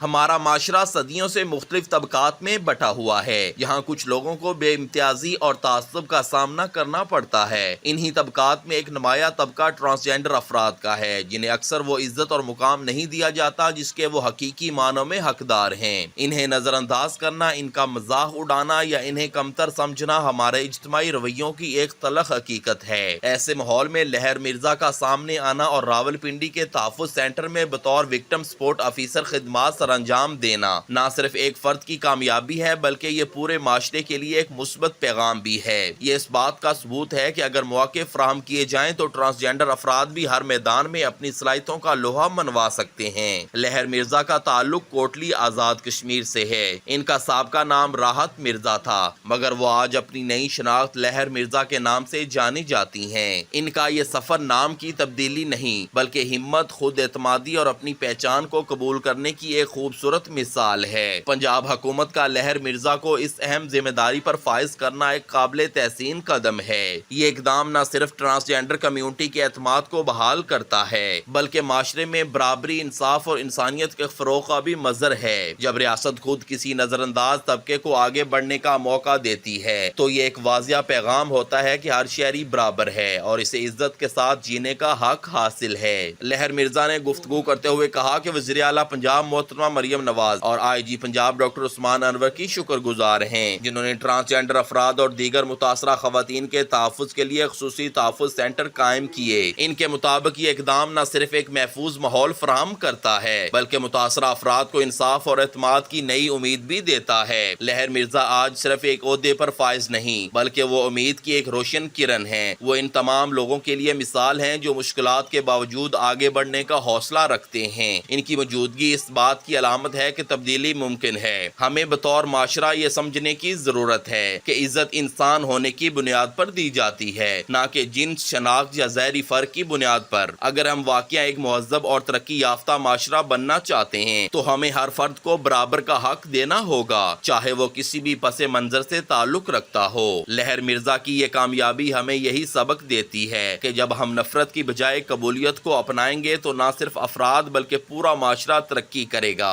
ہمارا معاشرہ صدیوں سے مختلف طبقات میں بٹا ہوا ہے۔ یہاں کچھ لوگوں کو بے امتیازی اور تعصب کا سامنا کرنا پڑتا ہے۔ انہی طبقات میں ایک نمایاں طبقہ ٹرانسجینڈر افراد کا ہے، جنہیں اکثر وہ عزت اور مقام نہیں دیا جاتا جس کے وہ حقیقی معنوں میں حقدار ہیں۔ انہیں نظر انداز کرنا، ان کا مذاق اڑانا یا انہیں کمتر سمجھنا ہمارے اجتماعی رویوں کی ایک تلخ حقیقت ہے۔ ایسے ماحول میں لہر مرزا کا سامنے آنا اور راولپنڈی کے تحفظ سینٹر میں بطور وکٹم سپورٹ آفیسر خدمات سر انجام دینا نہ صرف ایک فرد کی کامیابی ہے بلکہ یہ پورے معاشرے کے لیے ایک مثبت پیغام بھی ہے۔ یہ اس بات کا ثبوت ہے کہ اگر مواقع فراہم کیے جائیں تو ٹرانسجینڈر افراد بھی ہر میدان میں اپنی صلاحیتوں کا لوہا منوا سکتے ہیں۔ لہر مرزا کا تعلق کوٹلی آزاد کشمیر سے ہے۔ ان کا سابقہ نام راحت مرزا تھا، مگر وہ آج اپنی نئی شناخت لہر مرزا کے نام سے جانی جاتی ہیں۔ ان کا یہ سفر نام کی تبدیلی نہیں بلکہ ہمت، خود اعتمادی اور اپنی پہچان کو قبول کرنے کی ایک خوبصورت مثال ہے۔ پنجاب حکومت کا لہر مرزا کو اس اہم ذمہ داری پر فائز کرنا ایک قابل تحسین قدم ہے۔ یہ اقدام نہ صرف ٹرانسجینڈر کمیونٹی کے اعتماد کو بحال کرتا ہے بلکہ معاشرے میں برابری، انصاف اور انسانیت کے فروغ کا بھی مظہر ہے۔ جب ریاست خود کسی نظر انداز طبقے کو آگے بڑھنے کا موقع دیتی ہے تو یہ ایک واضح پیغام ہوتا ہے کہ ہر شہری برابر ہے اور اسے عزت کے ساتھ جینے کا حق حاصل ہے۔ لہر مرزا نے گفتگو کرتے ہوئے کہا کہ وزیر اعلیٰ پنجاب محترمہ مریم نواز اور آئی جی پنجاب ڈاکٹر عثمان انور کی شکر گزار ہیں، جنہوں نے ٹرانسجینڈر افراد اور دیگر متاثرہ خواتین کے تحفظ کے لیے خصوصی تحفظ سینٹر قائم کیے۔ ان کے مطابق یہ اقدام نہ صرف ایک محفوظ ماحول فراہم کرتا ہے بلکہ متاثرہ افراد کو انصاف اور اعتماد کی نئی امید بھی دیتا ہے۔ لہر مرزا آج صرف ایک عہدے پر فائز نہیں بلکہ وہ امید کی ایک روشن کرن ہے۔ وہ ان تمام لوگوں کے لیے مثال ہیں جو مشکلات کے باوجود آگے بڑھنے کا حوصلہ رکھتے ہیں۔ ان کی موجودگی اس بات کی علامت ہے کہ تبدیلی ممکن ہے۔ ہمیں بطور معاشرہ یہ سمجھنے کی ضرورت ہے کہ عزت انسان ہونے کی بنیاد پر دی جاتی ہے، نہ کہ جنس، شناخت یا ظاہری فرق کی بنیاد پر۔ اگر ہم واقعہ ایک مہذب اور ترقی یافتہ معاشرہ بننا چاہتے ہیں تو ہمیں ہر فرد کو برابر کا حق دینا ہوگا، چاہے وہ کسی بھی پس منظر سے تعلق رکھتا ہو۔ لہر مرزا کی یہ کامیابی ہمیں یہی سبق دیتی ہے کہ جب ہم نفرت کی بجائے قبولیت کو اپنائیں گے تو نہ صرف افراد بلکہ پورا معاشرہ ترقی کرے گا۔